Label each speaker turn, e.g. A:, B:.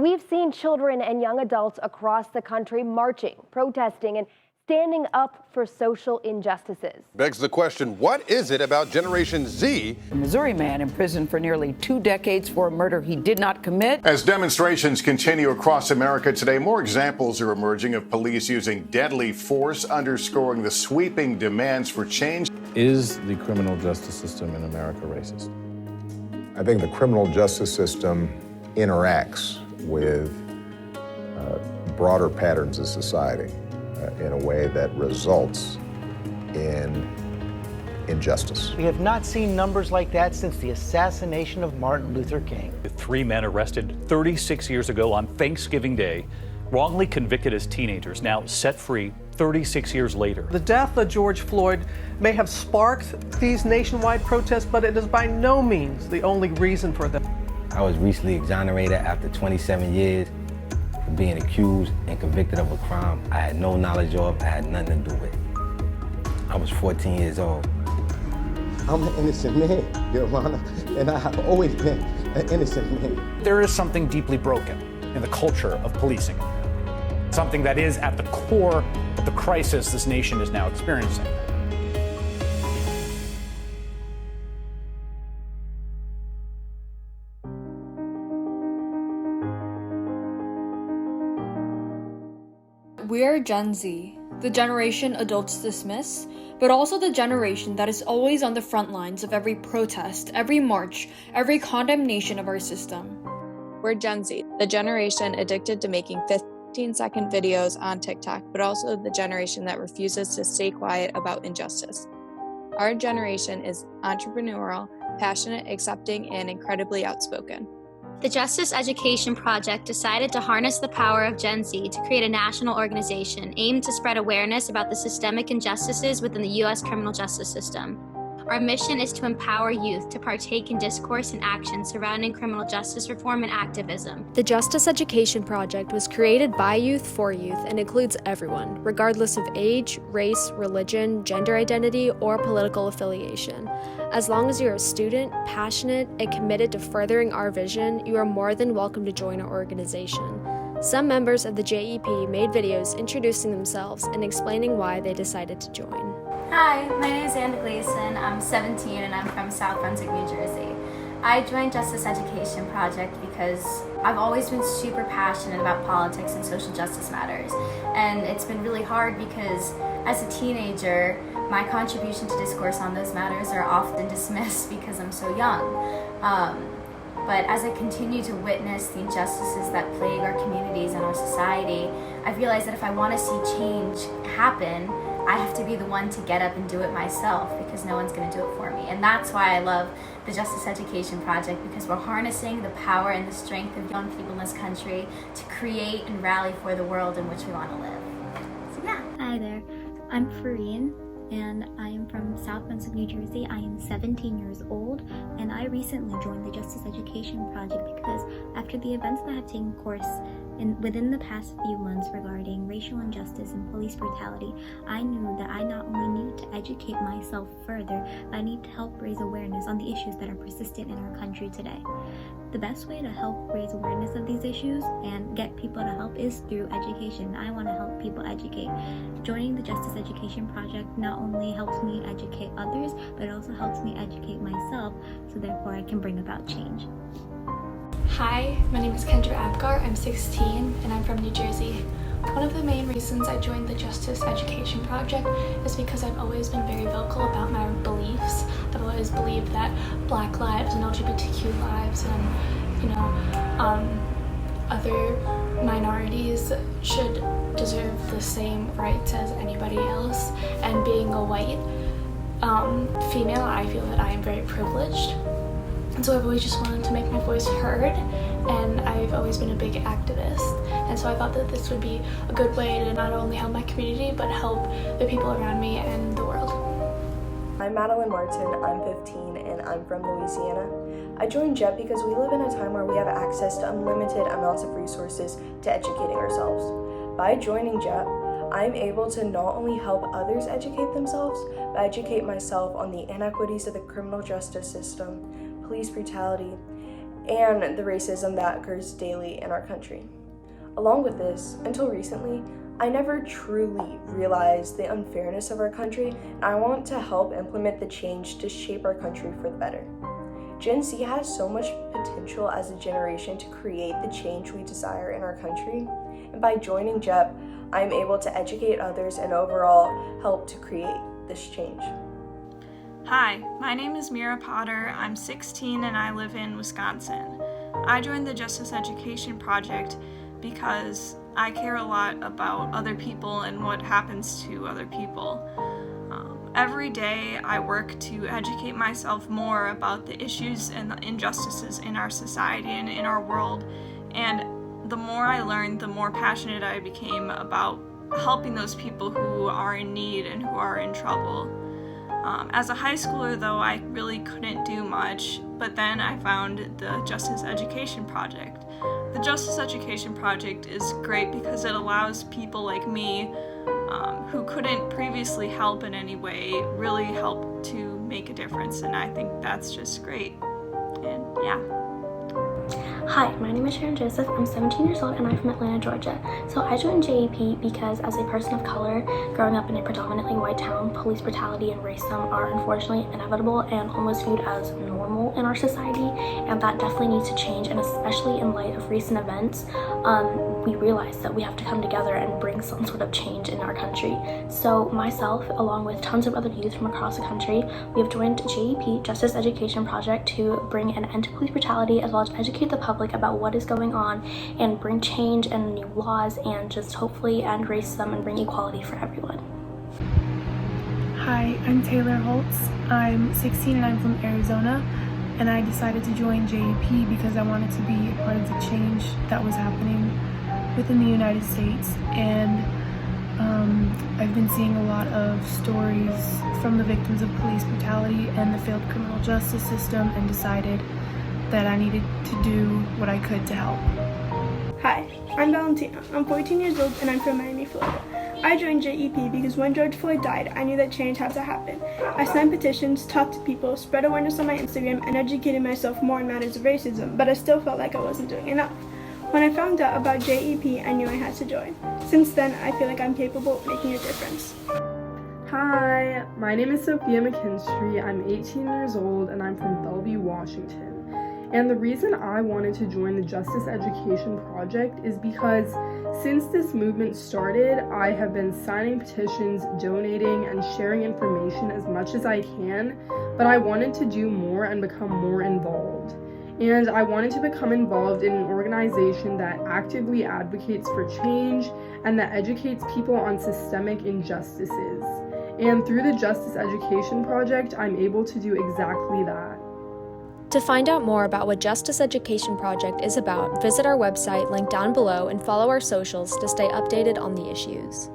A: We've seen children and young adults across the country marching, protesting, and standing up for social injustices.
B: Begs the question, what is it about Generation Z?
C: A Missouri man imprisoned for nearly 2 decades for a murder he did not commit.
D: As demonstrations continue across America today, more examples are emerging of police using deadly force, underscoring the sweeping demands for change.
E: Is the criminal justice system in America racist?
F: I think the criminal justice system interacts with broader patterns of society in a way that results in injustice.
G: We have not seen numbers like that since the assassination of Martin Luther King.
H: 3 men arrested 36 years ago on Thanksgiving Day, wrongly convicted as teenagers, now set free 36 years later.
I: The death of George Floyd may have sparked these nationwide protests, but it is by no means the only reason for them.
J: I was recently exonerated after 27 years for being accused and convicted of a crime I had no knowledge of, I had nothing to do with. I was 14 years old.
K: I'm an innocent man, Your Honor, and I have always been an innocent man.
L: There is something deeply broken in the culture of policing, something that is at the core of the crisis this nation is now experiencing.
M: We are Gen Z, the generation adults dismiss, but also the generation that is always on the front lines of every protest, every march, every condemnation of our system.
N: We're Gen Z, the generation addicted to making 15-second videos on TikTok, but also the generation that refuses to stay quiet about injustice. Our generation is entrepreneurial, passionate, accepting, and incredibly outspoken.
O: The Justice Education Project decided to harness the power of Gen Z to create a national organization aimed to spread awareness about the systemic injustices within the U.S. criminal justice system. Our mission is to empower youth to partake in discourse and action surrounding criminal justice reform and activism.
P: The Justice Education Project was created by youth for youth and includes everyone, regardless of age, race, religion, gender identity, or political affiliation. As long as you're a student, passionate, and committed to furthering our vision, you are more than welcome to join our organization. Some members of the JEP made videos introducing themselves and explaining why they decided to join.
Q: Hi, my name is Anna Gleason. I'm 17 and I'm from South Brunswick, New Jersey. I joined Justice Education Project because I've always been super passionate about politics and social justice matters. And it's been really hard because as a teenager, my contribution to discourse on those matters are often dismissed because I'm so young. But as I continue to witness the injustices that plague our communities and our society, I realize that if I want to see change happen, I have to be the one to get up and do it myself because no one's going to do it for me. And that's why I love the Justice Education Project, because we're harnessing the power and the strength of young people in this country to create and rally for the world in which we want to live. So yeah.
R: Hi there, I'm Farine and I am from South Brunswick, New Jersey. I am 17 years old and I recently joined the Justice Education Project because after the events that have taken course within the past few months regarding racial injustice and police brutality, I knew that I not only need to educate myself further, but I need to help raise awareness on the issues that are persistent in our country today. The best way to help raise awareness of these issues and get people to help is through education. I want to help people educate. Joining the Justice Education Project not only helps me educate others, but it also helps me educate myself, so therefore I can bring about change.
S: Hi, my name is Kendra Abgar. I'm 16 and I'm from New Jersey. One of the main reasons I joined the Justice Education Project is because I've always been very vocal about my beliefs. I've always believed that Black lives and LGBTQ lives and, other minorities should deserve the same rights as anybody else. And being a white female, I feel that I am very privileged. And so I've always just wanted to make my voice heard, and I've always been a big activist. And so I thought that this would be a good way to not only help my community, but help the people around me and the world.
T: I'm Madeline Martin, I'm 15, and I'm from Louisiana. I joined JEP because we live in a time where we have access to unlimited amounts of resources to educating ourselves. By joining JEP, I'm able to not only help others educate themselves, but educate myself on the inequities of the criminal justice system, police brutality, and the racism that occurs daily in our country. Along with this, until recently, I never truly realized the unfairness of our country, and I want to help implement the change to shape our country for the better. Gen Z has so much potential as a generation to create the change we desire in our country, and by joining JEP, I am able to educate others and overall help to create this change.
U: Hi, my name is Mira Potter. I'm 16 and I live in Wisconsin. I joined the Justice Education Project because I care a lot about other people and what happens to other people. Every day I work to educate myself more about the issues and the injustices in our society and in our world, and the more I learned, the more passionate I became about helping those people who are in need and who are in trouble. As a high schooler, though, I really couldn't do much, but then I found the Justice Education Project. The Justice Education Project is great because it allows people like me who couldn't previously help in any way really help to make a difference, and I think that's just great. And yeah.
V: Hi, my name is Sharon Joseph. I'm 17 years old and I'm from Atlanta, Georgia. So I joined JEP because as a person of color, growing up in a predominantly white town, police brutality and racism are unfortunately inevitable and almost viewed as normal in our society, and that definitely needs to change, and especially in light of recent events, we realize that we have to come together and bring some sort of change in our country. So myself, along with tons of other youth from across the country, we have joined JEP, Justice Education Project, to bring an end to police brutality as well as educate the public about what is going on and bring change and new laws and just hopefully end racism and bring equality for everyone.
W: Hi, I'm Taylor Holtz. I'm 16 and I'm from Arizona, and I decided to join JEP because I wanted to be a part of the change that was happening within the United States, and I've been seeing a lot of stories from the victims of police brutality and the failed criminal justice system, and decided that I needed to do what I could to help.
X: Hi, I'm Valentina. I'm 14 years old and I'm from Miami, Florida. I joined JEP because when George Floyd died, I knew that change had to happen. I signed petitions, talked to people, spread awareness on my Instagram, and educated myself more on matters of racism, but I still felt like I wasn't doing enough. When I found out about JEP, I knew I had to join. Since then, I feel like I'm capable of making a difference.
Y: Hi, my name is Sophia McKinstry. I'm 18 years old and I'm from Bellevue, Washington. And the reason I wanted to join the Justice Education Project is because since this movement started, I have been signing petitions, donating, and sharing information as much as I can, but I wanted to do more and become more involved. And I wanted to become involved in an organization that actively advocates for change and that educates people on systemic injustices. And through the Justice Education Project, I'm able to do exactly that.
P: To find out more about what Justice Education Project is about, visit our website linked down below and follow our socials to stay updated on the issues.